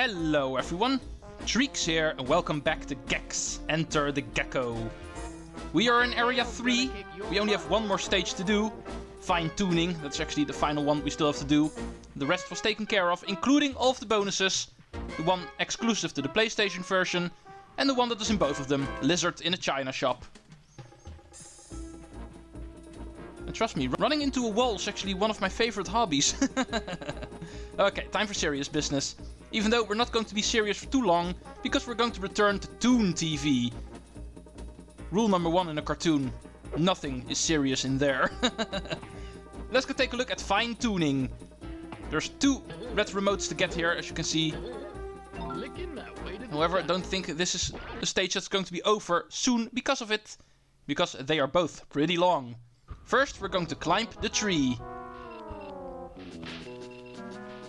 Hello everyone, Treecks here and welcome back to Gex, Enter the Gecko. We are in Area 3, we only have one more stage to do, fine-tuning, that's actually the final one we still have to do. The rest was taken care of, including all of the bonuses, the one exclusive to the PlayStation version, and the one that is in both of them, Lizard in a China shop. And trust me, running into a wall is actually one of my favorite hobbies. Okay, time for serious business. Even though we're not going to be serious for too long, because we're going to return to Toon TV. Rule number 1 in a cartoon: nothing is serious in there. Let's go take a look at fine-tuning. There's 2 red remotes to get here, as you can see. However, I don't think this is a stage that's going to be over soon because of it. Because they are both pretty long. First, we're going to climb the tree.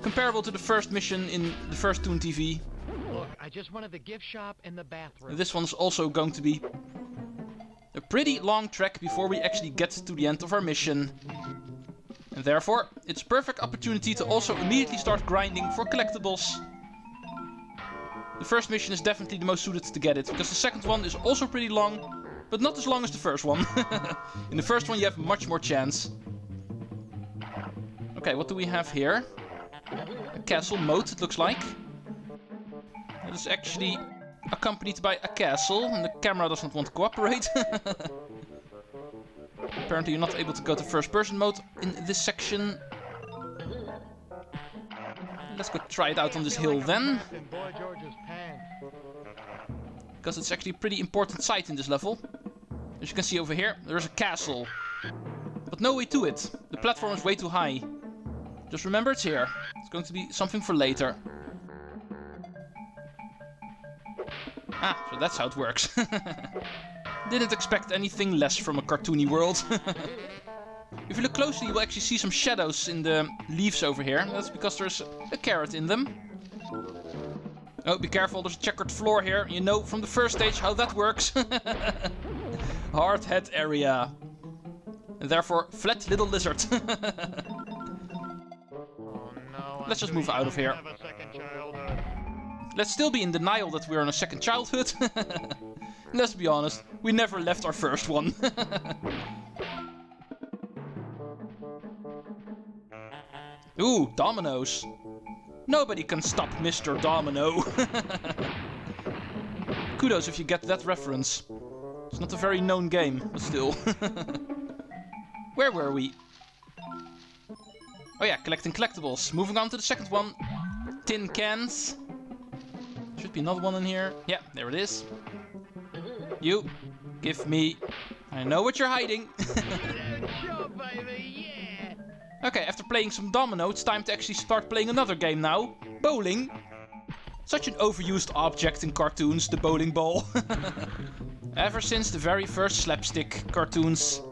Comparable to the first mission in the first Toon TV. Look, I just wanted the gift shop and the bathroom. This one's also going to be a pretty long trek before we actually get to the end of our mission. And therefore, it's a perfect opportunity to also immediately start grinding for collectibles. The first mission is definitely the most suited to get it, because the second one is also pretty long, but not as long as the first one. In the first one you have much more chance. Okay, what do we have here? A castle moat, it looks like. It is actually accompanied by a castle, and the camera does not want to cooperate. Apparently you're not able to go to first person mode in this section. Let's go try it out on this hill then. Because it's actually a pretty important site in this level. As you can see over here, there's a castle. But no way to it. The platform is way too high. Just remember it's here. It's going to be something for later. Ah, so that's how it works. Didn't expect anything less from a cartoony world. If you look closely, you will actually see some shadows in the leaves over here. That's because there's a carrot in them. Oh, be careful, there's a checkered floor here. You know from the first stage how that works. Hard head area. And therefore, flat little lizard. Let's just move out of here. Let's still be in denial that we're in a second childhood. Let's be honest, we never left our first one. Ooh, dominoes. Nobody can stop Mr. Domino. Kudos if you get that reference. It's not a very known game, but still. Where were we? Oh yeah, collecting collectibles. Moving on to the second one. Tin cans. Should be another one in here. Yeah, there it is. You, give me. I know what you're hiding. Okay, after playing some domino, it's time to actually start playing another game now. Bowling. Such an overused object in cartoons, the bowling ball. Ever since the very first slapstick cartoons.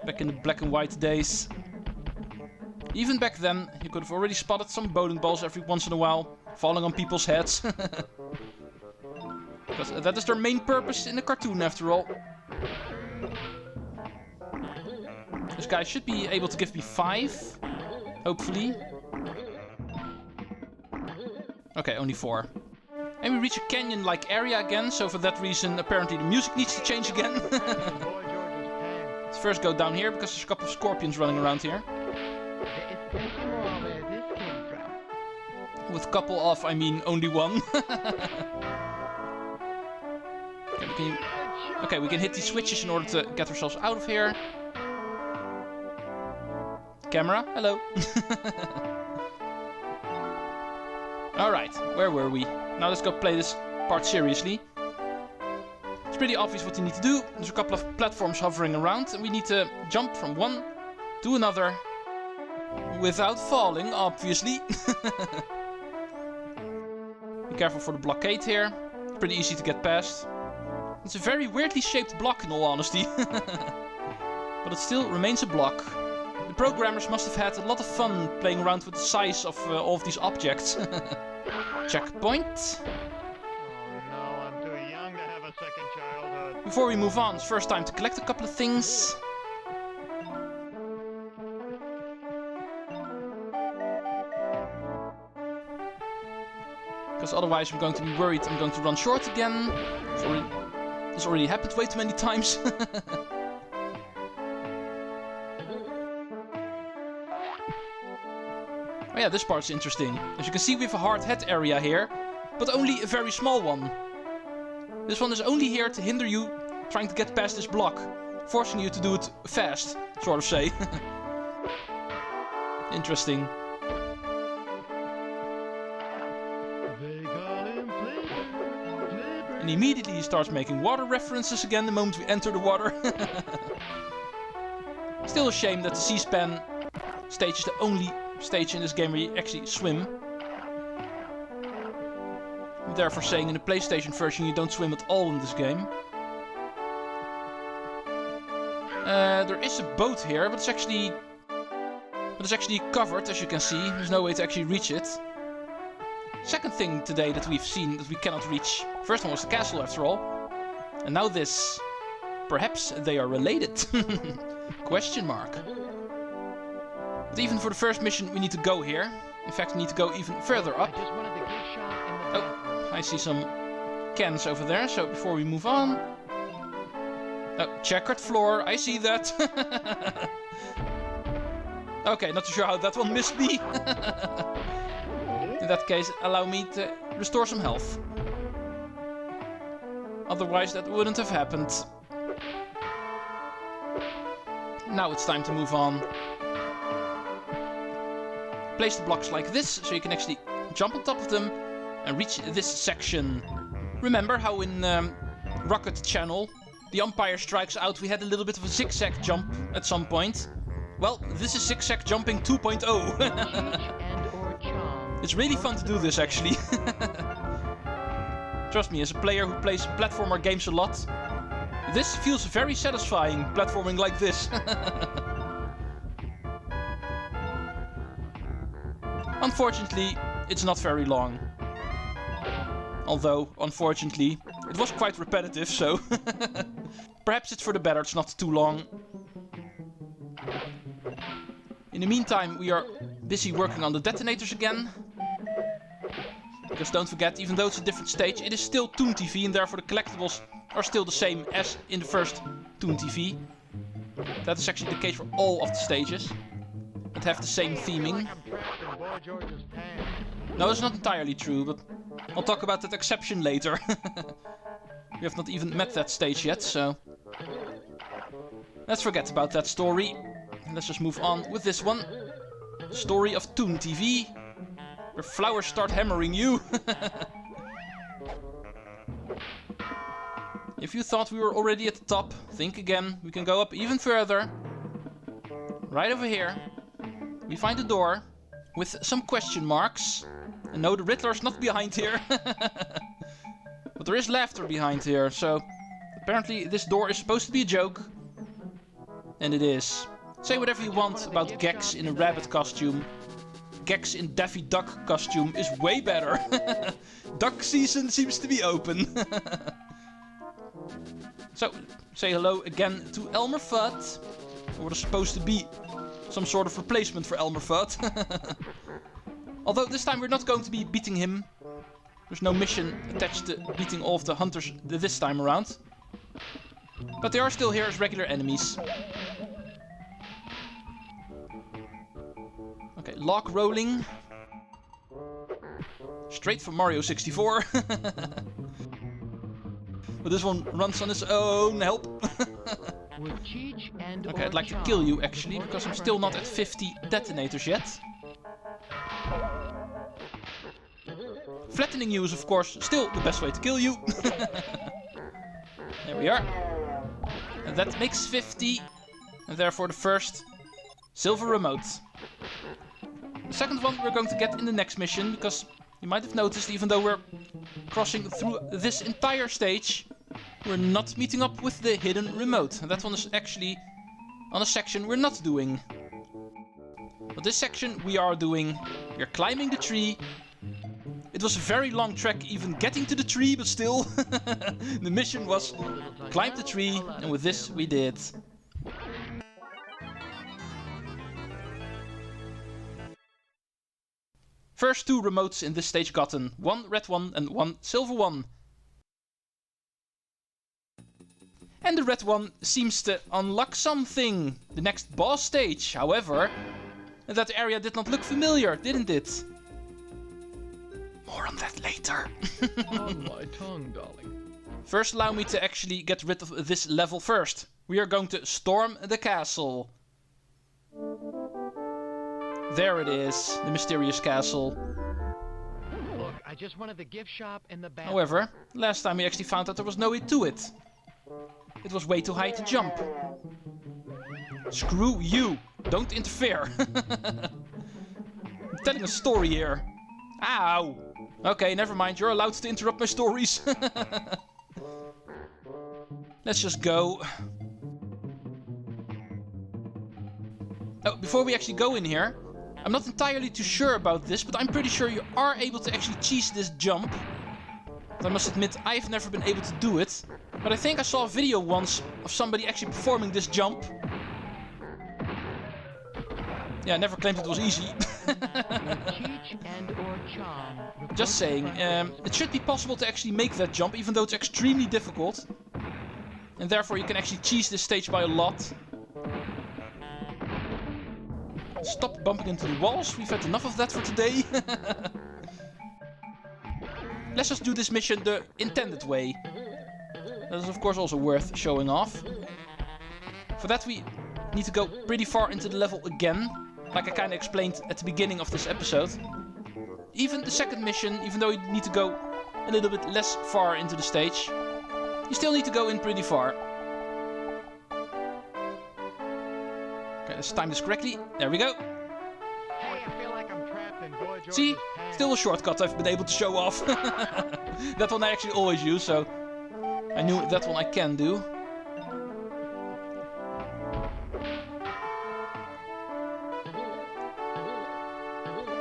Back in the black and white days. Even back then, you could have already spotted some bowling balls every once in a while, falling on people's heads. Because that is their main purpose in the cartoon after all. This guy should be able to give me 5, hopefully. Okay, only 4. And we reach a canyon-like area again, so for that reason apparently the music needs to change again. Let's first go down here, because there's a couple of scorpions running around here. With couple of, I mean only one. Okay, we can hit these switches in order to get ourselves out of here. Camera, hello. Alright, where were we? Now let's go play this part seriously. It's pretty obvious what you need to do. There's a couple of platforms hovering around and we need to jump from one to another. Without falling, obviously. Be careful for the blockade here. It's pretty easy to get past. It's a very weirdly shaped block in all honesty. But it still remains a block. The programmers must have had a lot of fun playing around with the size of all of these objects. Checkpoint. Oh no, I'm too young to have a second childhood. Before we move on, it's first time to collect a couple of things. Because otherwise I'm going to be worried I'm going to run short again. This already happened way too many times. Oh yeah, this part's interesting. As you can see, we have a hard head area here, but only a very small one. This one is only here to hinder you trying to get past this block, forcing you to do it fast, sort of say. Interesting. And immediately he starts making water references again the moment we enter the water. Still a shame that the C-span stage is the only stage in this game where you actually swim. I'm therefore saying in the PlayStation version you don't swim at all in this game. There is a boat here, but it's actually covered, as you can see. There's no way to actually reach it. Second thing today that we've seen that we cannot reach. First one was the castle after all. And now this. Perhaps they are related. Question mark. But even for the first mission we need to go here. In fact we need to go even further up. Oh, I see some cans over there, so before we move on. Oh, checkered floor, I see that. Okay, not too sure how that one missed me. In that case, allow me to restore some health. Otherwise that wouldn't have happened. Now it's time to move on. Place the blocks like this, so you can actually jump on top of them and reach this section. Remember how in Rocket Channel, the Empire Strikes Out, we had a little bit of a zigzag jump at some point? Well, this is zigzag jumping 2.0. It's really fun to do this, actually. Trust me, as a player who plays platformer games a lot, this feels very satisfying, platforming like this. Unfortunately, it's not very long. Although, unfortunately, it was quite repetitive, so... Perhaps it's for the better, it's not too long. In the meantime, we are busy working on the detonators again. Because don't forget, even though it's a different stage, it is still Toon TV, and therefore the collectibles are still the same as in the first Toon TV. That is actually the case for all of the stages. That have the same theming. No, it's not entirely true, but I'll talk about that exception later. We have not even met that stage yet, so... Let's forget about that story. Let's just move on with this one. The story of Toon TV. Where flowers start hammering you. If you thought we were already at the top, think again. We can go up even further. Right over here. We find a door with some question marks. And no, the Riddler's not behind here. But there is laughter behind here, so... Apparently this door is supposed to be a joke. And it is. Say whatever you want about Gex in a rabbit costume. Gex in Daffy Duck costume is way better. Duck season seems to be open. So, say hello again to Elmer Fudd. Or what is supposed to be some sort of replacement for Elmer Fudd. Although this time we're not going to be beating him. There's no mission attached to beating all of the hunters this time around. But they are still here as regular enemies. Okay, log rolling. Straight from Mario 64. But this one runs on its own, help. Okay, I'd like to kill you actually, because I'm still not at 50 detonators yet. Flattening you is of course still the best way to kill you. There we are. And that makes 50. And therefore the first silver remote. The second one we're going to get in the next mission, because you might have noticed, even though we're crossing through this entire stage, we're not meeting up with the hidden remote. And that one is actually on a section we're not doing. But this section we are doing. We're climbing the tree. It was a very long trek even getting to the tree, but still. The mission was climb the tree, and with this we did. First 2 remotes in this stage gotten. 1 red one and 1 silver one. And the red one seems to unlock something. The next boss stage, however. That area did not look familiar, didn't it? More on that later. On my tongue, darling. First, allow me to actually get rid of this level first. We are going to storm the castle. There it is, the mysterious castle. Look, I just wanted the gift shop and the bathroom. However, last time we actually found that there was no way to it. It was way too high to jump. Screw you! Don't interfere! I'm telling a story here. Ow! Okay, never mind, you're allowed to interrupt my stories. Let's just go. Oh, before we actually go in here, I'm not entirely too sure about this, but I'm pretty sure you are able to actually cheese this jump. But I must admit, I've never been able to do it. But I think I saw a video once of somebody actually performing this jump. Yeah, I never claimed it was easy. Just saying, it should be possible to actually make that jump, even though it's extremely difficult. And therefore you can actually cheese this stage by a lot. Stop bumping into the walls, we've had enough of that for today. Let's just do this mission the intended way. That is of course also worth showing off. For that we need to go pretty far into the level again, like I kinda explained at the beginning of this episode. Even the second mission, even though you need to go a little bit less far into the stage, you still need to go in pretty far. Okay, let's time this correctly. There we go. Hey, I feel like I'm trapped in Boy George's See? pants. Still a shortcut I've been able to show off. That one I actually always use, so I knew that one I can do.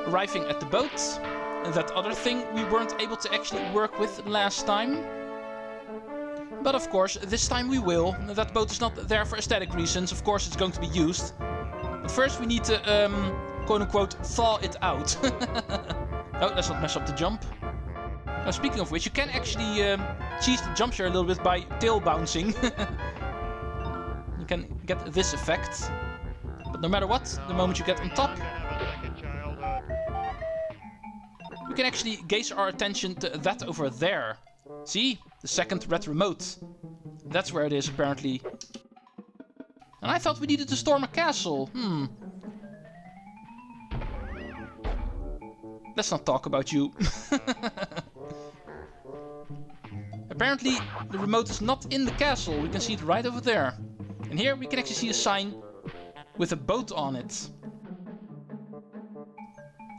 Arriving at the boat, and that other thing we weren't able to actually work with last time. But of course, this time we will. That boat is not there for aesthetic reasons, of course it's going to be used. But first we need to, quote-unquote, thaw it out. Oh, let's not mess up the jump. Now, speaking of which, you can actually cheese the jump here a little bit by tail bouncing. You can get this effect. But no matter what, the moment you get on top, we can actually gaze our attention to that over there. See? The second red remote. That's where it is, apparently. And I thought we needed to storm a castle. Let's not talk about you. Apparently, the remote is not in the castle. We can see it right over there. And here we can actually see a sign with a boat on it.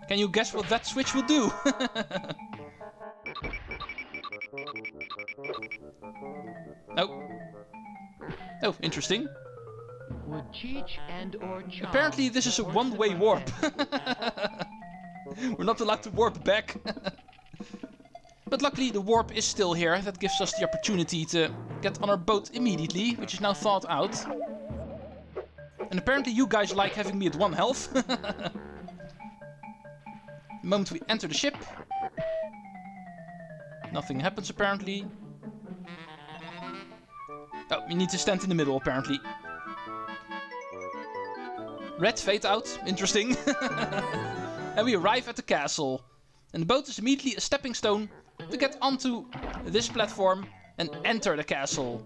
Can you guess what that switch will do? Oh. Oh, interesting. Would Cheech and or Chom Apparently this is a one-way warp. We're not allowed to warp back. But luckily the warp is still here. That gives us the opportunity to get on our boat immediately, which is now thawed out. And apparently you guys like having me at 1 health. The moment we enter the ship, nothing happens apparently. Oh, we need to stand in the middle apparently. Red fade out, interesting. And we arrive at the castle. And the boat is immediately a stepping stone to get onto this platform and enter the castle.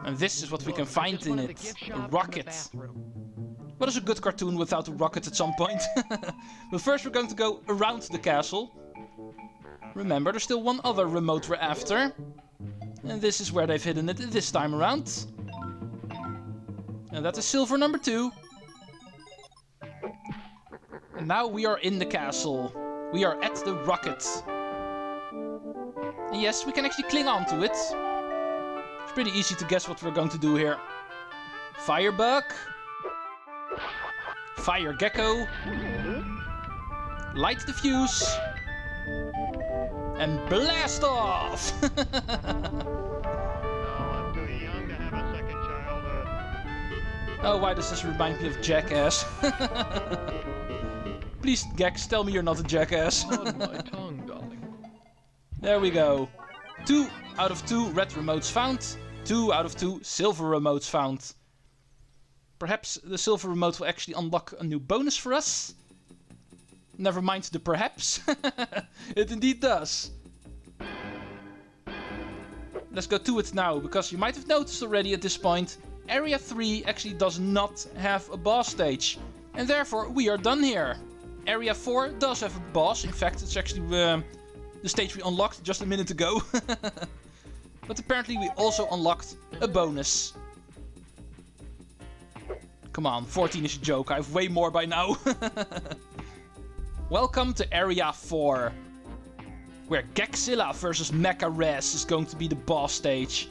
And this is what we can find in it. A rocket. What is a good cartoon without a rocket at some point? But first we're going to go around the castle. Remember, there's still one other remote we're after. And this is where they've hidden it this time around. And that is silver number 2. And now we are in the castle. We are at the rocket. And yes, we can actually cling on to it. It's pretty easy to guess what we're going to do here. Firebug. Fire Gecko. Light the fuse. And blast off! No, I'm too young to have a second childhood. Oh, why does this remind me of Jackass? Please, Gex, tell me you're not a jackass. On my tongue, darling. There we go. 2 out of 2 red remotes found. 2 out of 2 silver remotes found. Perhaps the silver remote will actually unlock a new bonus for us. Never mind the perhaps. It indeed does. Let's go to it now, because you might have noticed already at this point, Area 3 actually does not have a boss stage. And therefore we are done here. Area 4 does have a boss. In fact, it's actually the stage we unlocked just a minute ago. But apparently we also unlocked a bonus. Come on, 14 is a joke. I have way more by now. Welcome to Area 4. Where Gexilla versus Mecha-Res is going to be the boss stage.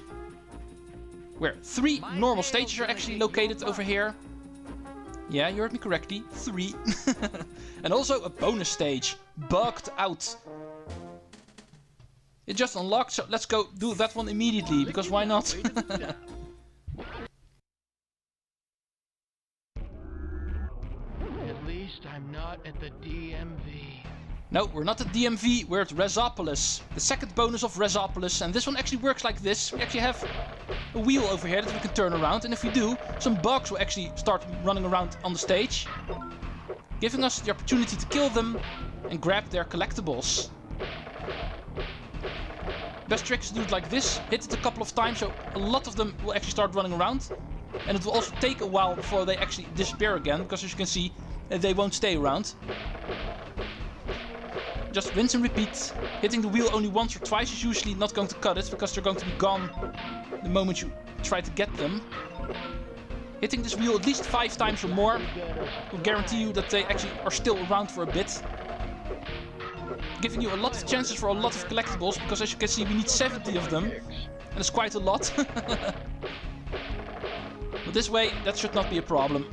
Where 3 normal stages are actually located over here. Yeah, you heard me correctly. 3. And also a bonus stage. Bugged Out. It just unlocked, so let's go do that one immediately, because why not? At least I'm not at the DMV. No, we're not at DMV, we're at Resopolis. The second bonus of Resopolis, and this one actually works like this. We actually have a wheel over here that we can turn around, and if we do, some bugs will actually start running around on the stage, giving us the opportunity to kill them and grab their collectibles. Best trick is to do it like this, hit it a couple of times, so a lot of them will actually start running around. And it will also take a while before they actually disappear again, because as you can see, they won't stay around. Just rinse and repeat. Hitting the wheel only once or twice is usually not going to cut it, because they're going to be gone the moment you try to get them. Hitting this wheel at least 5 times or more will guarantee you that they actually are still around for a bit. Giving you a lot of chances for a lot of collectibles, because as you can see we need 70 of them. And it's quite a lot. But this way, that should not be a problem.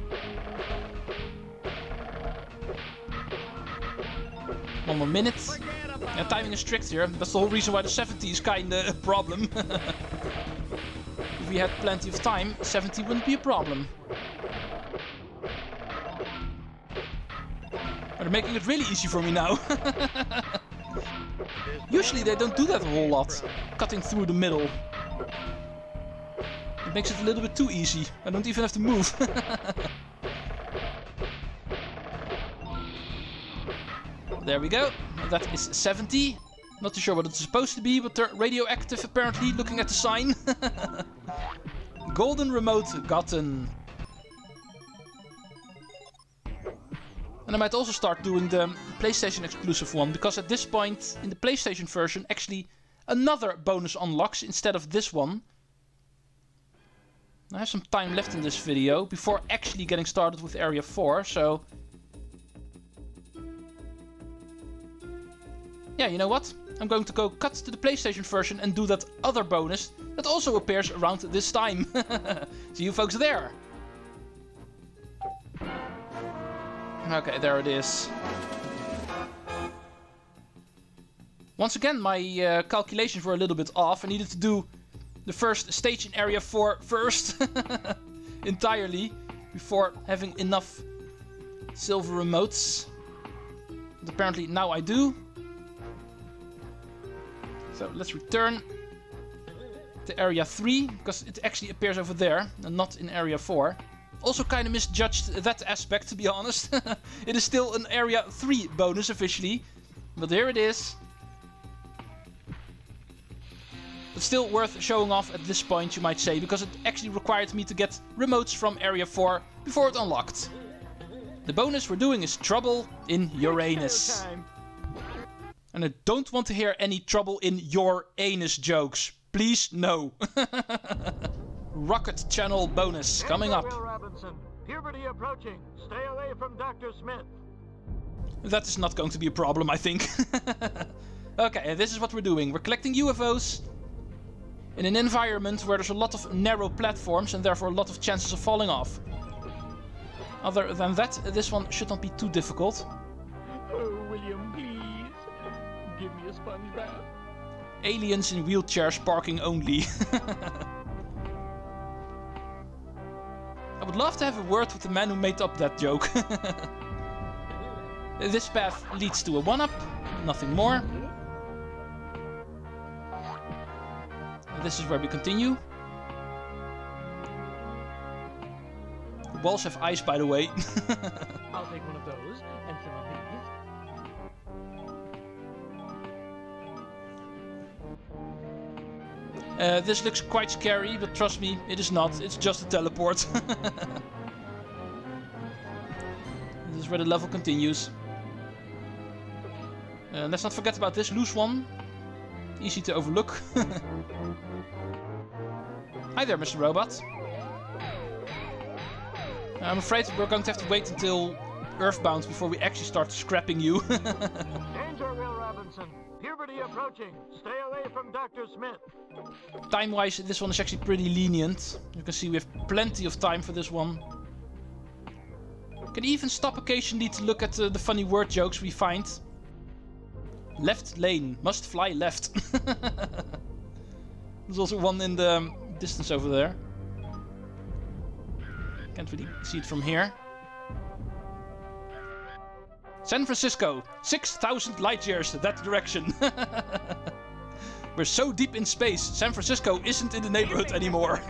One more minute. Yeah, timing is strict here. That's the whole reason why the 70 is kinda a problem. If we had plenty of time, 70 wouldn't be a problem. They're making it really easy for me now. Usually they don't do that a whole lot. Cutting through the middle. It makes it a little bit too easy. I don't even have to move. There we go. That is 70. Not too sure what it's supposed to be, but they're radioactive apparently, looking at the sign. Golden remote gotten. And I might also start doing the PlayStation exclusive one, because at this point in the PlayStation version actually another bonus unlocks instead of this one. I have some time left in this video before actually getting started with Area 4, so... Yeah, you know what? I'm going to go cut to the PlayStation version and do that other bonus that also appears around this time. See you folks there! Okay, there it is. Once again, my calculations were a little bit off. I needed to do the first stage in Area 4 first. Entirely. Before having enough silver remotes. But apparently now I do. So let's return to Area 3. Because it actually appears over there and not in Area 4. Also kind of misjudged that aspect, to be honest. It is still an Area 3 bonus officially. But here it is. But still worth showing off at this point, you might say, because it actually required me to get remotes from Area 4 before it unlocked. The bonus we're doing is Trouble in Uranus. And I don't want to hear any Trouble in Your Anus jokes. Please, no. Rocket Channel bonus coming up. Robinson. Puberty approaching. Stay away from Dr. Smith. That is not going to be a problem, I think. Okay, this is what we're doing. We're collecting UFOs in an environment where there's a lot of narrow platforms and therefore a lot of chances of falling off. Other than that, this one should not be too difficult. Oh, William, please. Give me a sponge bath. Aliens in wheelchairs parking only. I would love to have a word with the man who made up that joke. This path leads to a 1-up, nothing more. This is where we continue. The walls have eyes, by the way. I'll take one of those and some of these. This looks quite scary, but trust me, it is not. It's just a teleport. This is where the level continues. Let's not forget about this loose one. Easy to overlook. Hi there, Mr. Robot. I'm afraid we're going to have to wait until Earthbound before we actually start scrapping you. Danger, Will Robinson. Puberty approaching. Stay away from Dr. Smith. Time-wise, this one is actually pretty lenient. You can see we have plenty of time for this one. Can even stop occasionally to look at the funny word jokes we find. Left lane, must fly left. There's also one in the distance over there. Can't really see it from here. San Francisco, 6,000 light years that direction. We're so deep in space, San Francisco isn't in the neighborhood anymore.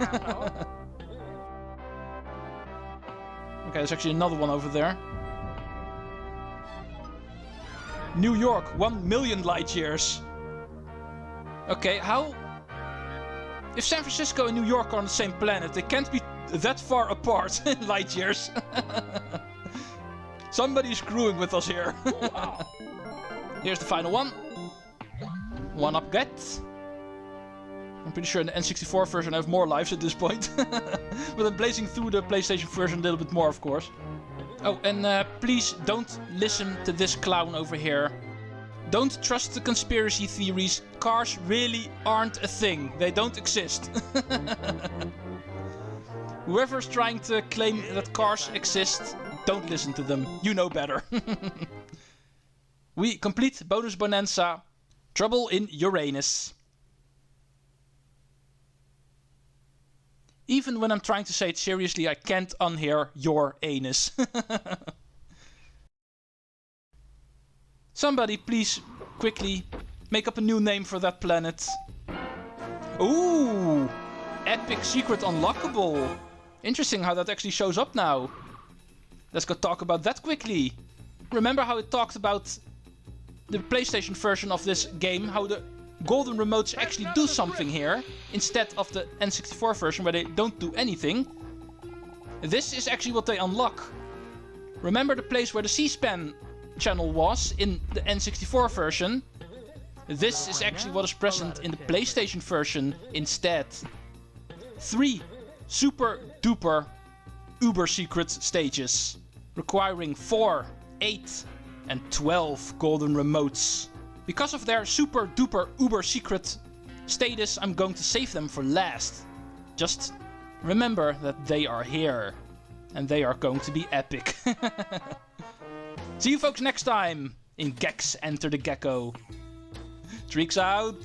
Okay, there's actually another one over there. New York, 1 million light years. Okay, how... If San Francisco and New York are on the same planet, they can't be that far apart in light years. Somebody's screwing with us here. Here's the final one. 1-up get. I'm pretty sure in the N64 version I have more lives at this point. But I'm blazing through the PlayStation version a little bit more, of course. Oh, and please don't listen to this clown over here. Don't trust the conspiracy theories. Cars really aren't a thing. They don't exist. Whoever's trying to claim that cars exist, don't listen to them. You know better. We complete bonus Bonanza. Trouble in Uranus. Even when I'm trying to say it seriously, I can't unhear your anus. Somebody please quickly make up a new name for that planet. Ooh! Epic secret unlockable. Interesting how that actually shows up now. Let's go talk about that quickly. Remember how it talked about the PlayStation version of this game, how the golden remotes actually do something here, instead of the N64 version where they don't do anything. This is actually what they unlock. Remember the place where the C-SPAN channel was in the N64 version? This is actually what is present in the PlayStation version instead. 3 super duper uber secret stages, requiring 4, 8 and 12 golden remotes. Because of their super duper uber secret status, I'm going to save them for last. Just remember that they are here. And they are going to be epic. See you folks next time in Gex Enter the Gecko. Treecks out!